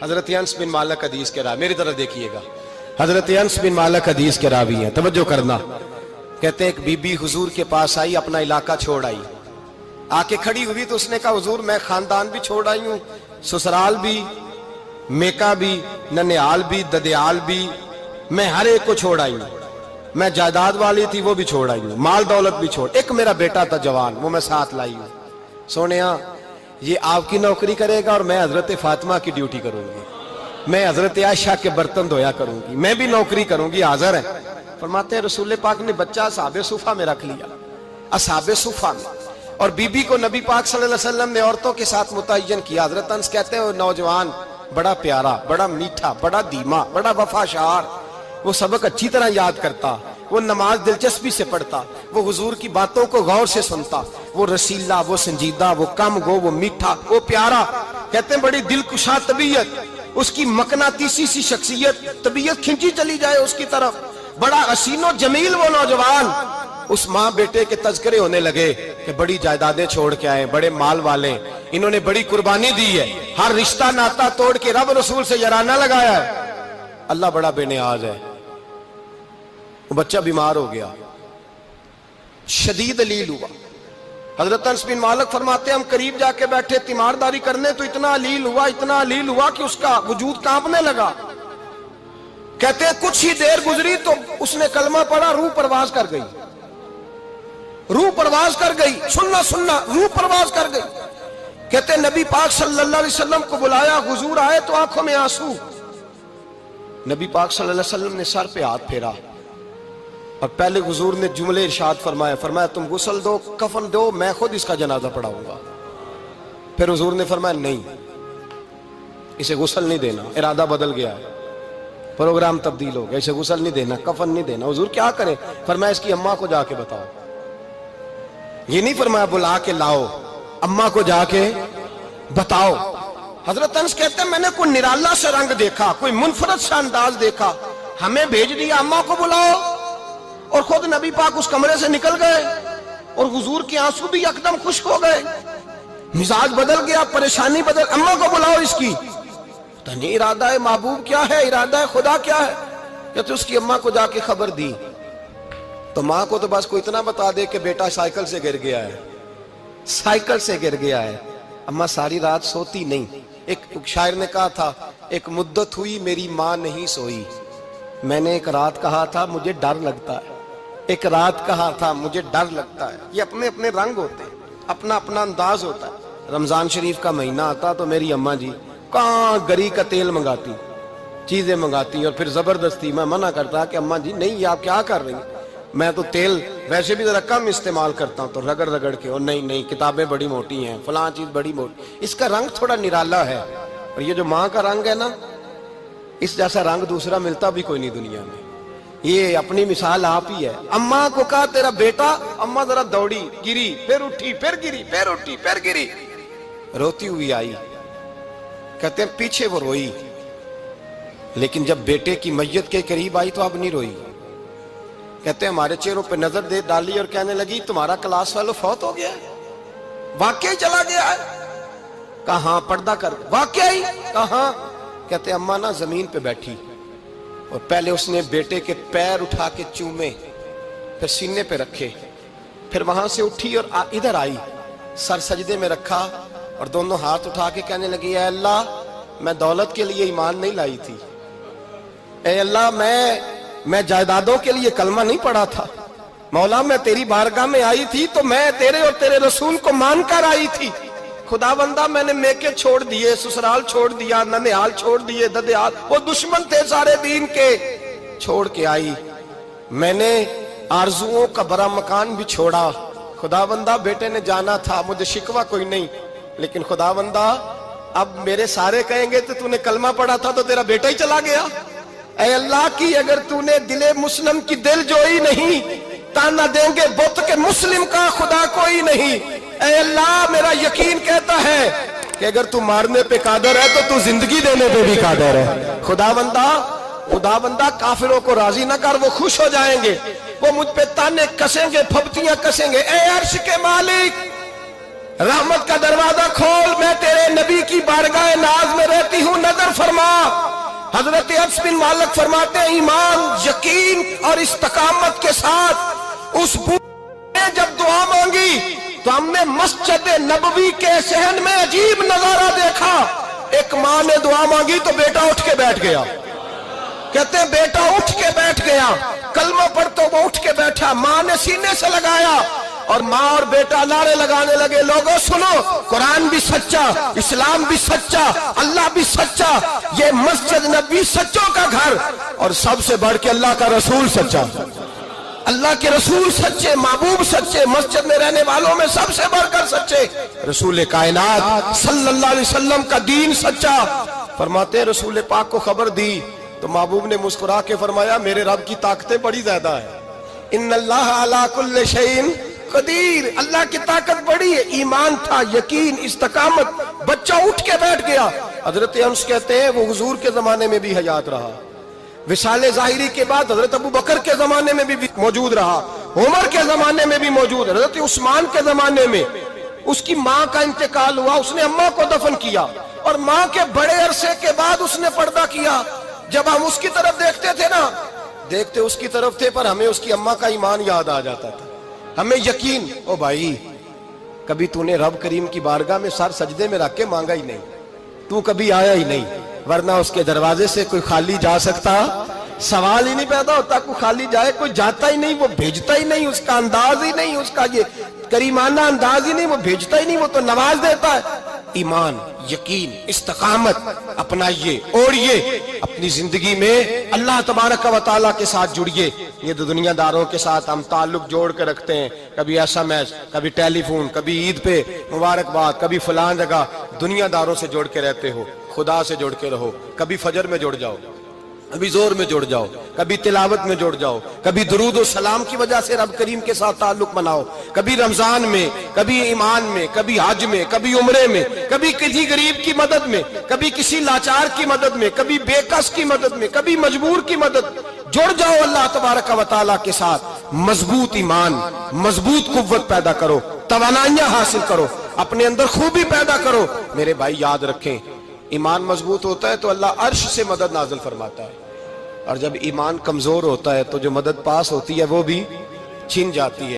حضرت انس بن مالک حدیث کے راوی، میری طرف دیکھیے گا، حضرت انس بن مالک حدیث کے راوی ہیں، توجہ کرنا۔ کہتے ہیں ایک بی بی حضور کے پاس آئی، اپنا علاقہ چھوڑ آئی، آ کے کھڑی ہوئی تو اس نے کہا حضور میں خاندان بھی چھوڑ آئی ہوں، سسرال بھی، میکا بھی، ننیال بھی، ددیال بھی، میں ہر ایک کو چھوڑ آئی ہوں، میں جائیداد والی تھی وہ بھی چھوڑ آئی ہوں، مال دولت بھی چھوڑ، ایک میرا بیٹا تھا جوان وہ میں ساتھ لائی ہوں۔ سونیا یہ آپ کی نوکری کرے گا اور میں حضرت فاطمہ کی ڈیوٹی کروں گی، میں حضرت عائشہ کے برتن دھویا کروں گی، میں بھی نوکری کروں گی، حاضر ہے۔ فرماتے ہیں رسول پاک نے بچہ اصحاب صفہ میں رکھ لیا، اصحاب صفہ میں، اور بی بی کو نبی پاک صلی اللہ علیہ وسلم نے عورتوں کے ساتھ متعین کیا۔ حضرت انس کہتے ہیں وہ نوجوان بڑا پیارا، بڑا میٹھا، بڑا دھیما، بڑا وفاشار، وہ سبق اچھی طرح یاد کرتا، وہ نماز دلچسپی سے پڑھتا، وہ حضور کی باتوں کو غور سے سنتا، وہ رسیلا، وہ سنجیدہ، وہ کم گو، وہ میٹھا، وہ پیارا۔ کہتے ہیں بڑی دلکشا طبیعت، اس کی مقناطیسی سی شخصیت، طبیعت کھنچی چلی جائے اس کی طرف، بڑا حسین و جمیل وہ نوجوان۔ اس ماں بیٹے کے تذکرے ہونے لگے کہ بڑی جائیدادیں چھوڑ کے آئے، بڑے مال والے، انہوں نے بڑی قربانی دی ہے، ہر رشتہ ناتا توڑ کے رب رسول سے یارانہ لگایا ہے، اللہ بڑا بے نیاز ہے۔ وہ بچہ بیمار ہو گیا، شدید علیل ہوا۔ حضرت انس بن مالک فرماتے ہیں ہم قریب جا کے بیٹھے تیمارداری کرنے تو اتنا علیل ہوا کہ اس کا وجود کانپنے لگا۔ کہتے ہیں کچھ ہی دیر گزری تو اس نے کلمہ پڑھا، روح پرواز کر گئی، روح پرواز کر گئی، سننا روح پرواز کر گئی۔ کہتے ہیں نبی پاک صلی اللہ علیہ وسلم کو بلایا، حضور آئے تو آنکھوں میں آنسو۔ نبی پاک صلی اللہ علیہ وسلم نے سر پہ ہاتھ پھیرا اور پہلے حضور نے جملے ارشاد فرمایا تم غسل دو، کفن دو، میں خود اس کا جنازہ پڑھاؤں گا۔ پھر حضور نے فرمایا نہیں، اسے غسل نہیں دینا، ارادہ بدل گیا ہے، پروگرام تبدیل ہو گیا، اسے غسل نہیں دینا، کفن نہیں دینا۔ حضور کیا کریں؟ فرمایا اس کی اماں کو جا کے بتاؤ۔ یہ نہیں فرمایا بلا کے لاؤ، اماں کو جا کے بتاؤ۔ حضرت انس کہتے ہیں میں نے کوئی نرالا سے رنگ دیکھا، کوئی منفرد سا انداز دیکھا، ہمیں بھیج دیا اماں کو بلاؤ، اور خود نبی پاک اس کمرے سے نکل گئے اور حضور کے آنسو بھی یکدم خشک ہو گئے، مزاج بدل گیا، پریشانی بدل، اماں کو بلاؤ اس کی۔ پتہ نہیں ارادہ ہے محبوب کیا ہے، ارادہ ہے خدا کیا ہے۔ کہتے اس کی اماں کو جا کے خبر دی تو ماں کو تو بس کوئی اتنا بتا دے کہ بیٹا سائیکل سے گر گیا ہے، سائیکل سے گر گیا ہے۔ اماں ساری رات سوتی نہیں۔ ایک شاعر نے کہا تھا ایک مدت ہوئی میری ماں نہیں سوئی، میں نے ایک رات کہا تھا مجھے ڈر لگتا ہے، ایک رات کہا تھا مجھے ڈر لگتا ہے۔ یہ اپنے اپنے رنگ ہوتے ہیں، اپنا اپنا انداز ہوتا ہے۔ رمضان شریف کا مہینہ آتا تو میری اماں جی کہاں گری کا تیل منگاتی، چیزیں منگاتی، اور پھر زبردستی میں منع کرتا کہ اماں جی نہیں یہ آپ کیا کر رہی ہیں، میں تو تیل ویسے بھی ذرا کم استعمال کرتا ہوں، تو رگڑ رگڑ کے، اور نہیں کتابیں بڑی موٹی ہیں، فلاں چیز بڑی موٹی، اس کا رنگ تھوڑا نرالا ہے۔ اور یہ جو ماں کا رنگ ہے نا، اس جیسا رنگ دوسرا ملتا بھی کوئی نہیں دنیا میں۔ یہ اپنی مثال آپ ہی ہے۔ اماں کو کہا تیرا بیٹا، اماں ذرا دوڑی، گری، پھر اٹھی، پھر گری، پھر اٹھی، پھر گری، روتی ہوئی آئی۔ کہتے ہیں پیچھے وہ روئی، لیکن جب بیٹے کی میت کے قریب آئی تو اب نہیں روئی۔ کہتے ہیں ہمارے چہروں پہ نظر دے ڈالی اور کہنے لگی تمہارا کلاس فیلو فوت ہو گیا ہے، واقعی چلا گیا ہے؟ کہاں؟ پردہ کر، واقعی؟ کہاں؟ کہتے ہیں اماں نا زمین پہ بیٹھی اور پہلے اس نے بیٹے کے پیر اٹھا کے چومے، پھر سینے پہ رکھے، پھر وہاں سے اٹھی اور ادھر آئی، سر سجدے میں رکھا اور دونوں ہاتھ اٹھا کے کہنے لگی اے اللہ میں دولت کے لیے ایمان نہیں لائی تھی، اے اللہ میں جائیدادوں کے لیے کلمہ نہیں پڑھا تھا، مولا میں تیری بارگاہ میں آئی تھی تو میں تیرے اور تیرے رسول کو مان کر آئی تھی، خدا بندہ میں نے میکے چھوڑ دیے، سسرال چھوڑ دیا، ننیال چھوڑ دیے، ددیال، وہ دشمن تھے سارے دین کے، چھوڑ کے آئی، میں نے آرزوؤں کا بڑا مکان بھی چھوڑا، خدا بندہ بیٹے نے جانا تھا، مجھے شکوہ کوئی نہیں، لیکن خدا بندہ اب میرے سارے کہیں گے تو نے کلمہ پڑھا تھا تو تیرا بیٹا ہی چلا گیا، اے اللہ کی اگر تو نے دل مسلم کی دل جوئی نہیں، تانا دیں گے بت کے مسلم کا خدا کوئی نہیں، اے اللہ میرا یقین کہتا ہے کہ اگر تو مارنے پہ قادر ہے تو زندگی دینے پہ بھی قادر ہے، خدا بندہ کافروں کو راضی نہ کر، وہ خوش ہو جائیں گے، وہ مجھ پہ تانے کسیں گے، پھپتیاں کسیں گے، اے عرش کے مالک رحمت کا دروازہ کھول، میں تیرے نبی کی بارگاہ ناز میں رہتی ہوں، نظر فرما حضرت انس بن مالک فرماتے ہیں ایمان، یقین اور استقامت کے ساتھ اس بوڑھے نے جب دعا مانگی تو ہم نے مسجد نبوی کے صحن میں عجیب نظارہ دیکھا۔ ایک ماں نے دعا مانگی تو بیٹا اٹھ کے بیٹھ گیا، کہتے ہیں بیٹا اٹھ کے بیٹھ گیا، کلمہ پڑھ تو وہ اٹھ کے بیٹھا، ماں نے سینے سے لگایا اور ماں اور بیٹا نعرے لگانے لگے، لوگوں سنو، قرآن بھی سچا، اسلام بھی سچا، اللہ بھی سچا، یہ مسجد نبی سچوں کا گھر، اور سب سے بڑھ کے اللہ کا رسول سچا، اللہ کے رسول سچے، محبوب سچے، مسجد میں رہنے والوں میں سب سے بڑھ کر سچے، رسول کائنات صلی اللہ علیہ وسلم کا دین سچا۔ فرماتے ہیں رسول پاک کو خبر دی تو محبوب نے مسکرا کے فرمایا میرے رب کی طاقتیں بڑی زیادہ ہیں، ان اللہ علی کل شیء قدیر، اللہ کی طاقت بڑی ہے۔ ایمان تھا، یقین، استقامت، بچہ اٹھ کے بیٹھ گیا۔ حضرت انس کہتے ہیں وہ حضور کے زمانے میں بھی حیات رہا، وصال ظاہری کے بعد حضرت ابو بکر کے زمانے میں بھی موجود رہا، عمر کے زمانے میں بھی موجود، حضرت عثمان کے زمانے میں اس کی ماں کا انتقال ہوا، اس نے اماں کو دفن کیا اور ماں کے بڑے عرصے کے بعد اس نے پردہ کیا۔ جب ہم اس کی طرف دیکھتے تھے نا، دیکھتے اس کی طرف تھے پر ہمیں اس کی اماں کا ایمان یاد آ جاتا تھا، ہمیں یقین، او بھائی کبھی تو نے رب کریم کی بارگاہ میں سر سجدے میں رکھ کے مانگا ہی نہیں، تو کبھی آیا ہی نہیں، ورنہ اس کے دروازے سے کوئی خالی جا سکتا، سوال ہی نہیں پیدا ہوتا کوئی خالی جائے، کوئی جاتا ہی نہیں، وہ بھیجتا ہی نہیں، اس کا انداز ہی نہیں، اس کا یہ کریمانہ انداز ہی نہیں، وہ بھیجتا ہی نہیں، وہ تو نواز دیتا ہے۔ ایمان، یقین، استقامت اپنائیے، اوڑھیے اپنی زندگی میں، اللہ تبارک و تعالیٰ کے ساتھ جڑیے۔ یہ دنیا داروں کے ساتھ ہم تعلق جوڑ کے رکھتے ہیں، کبھی ایس ایم ایس، کبھی ٹیلی فون، کبھی عید پہ مبارکباد، کبھی فلان جگہ، دنیا داروں سے جوڑ کے رہتے ہو، خدا سے جوڑ کے رہو، کبھی فجر میں جڑ جاؤ، کبھی زور میں جڑ جاؤ، کبھی تلاوت میں جڑ جاؤ، کبھی درود و سلام کی وجہ سے رب کریم کے ساتھ تعلق بناؤ، کبھی رمضان میں، کبھی ایمان میں، کبھی حج میں، کبھی عمرے میں، کبھی کسی غریب کی مدد میں، کبھی کسی لاچار کی مدد میں، کبھی بے کس کی مدد میں، کبھی مجبور کی مدد۔ جڑ جاؤ اللہ تبارک و تعالیٰ کے ساتھ، مضبوط ایمان، مضبوط قوت پیدا کرو، توانائیاں حاصل کرو، اپنے اندر خوبی پیدا کرو۔ میرے بھائی یاد رکھیں، ایمان مضبوط ہوتا ہے تو اللہ عرش سے مدد نازل فرماتا ہے، اور جب ایمان کمزور ہوتا ہے تو جو مدد پاس ہوتی ہے وہ بھی چھن جاتی ہے۔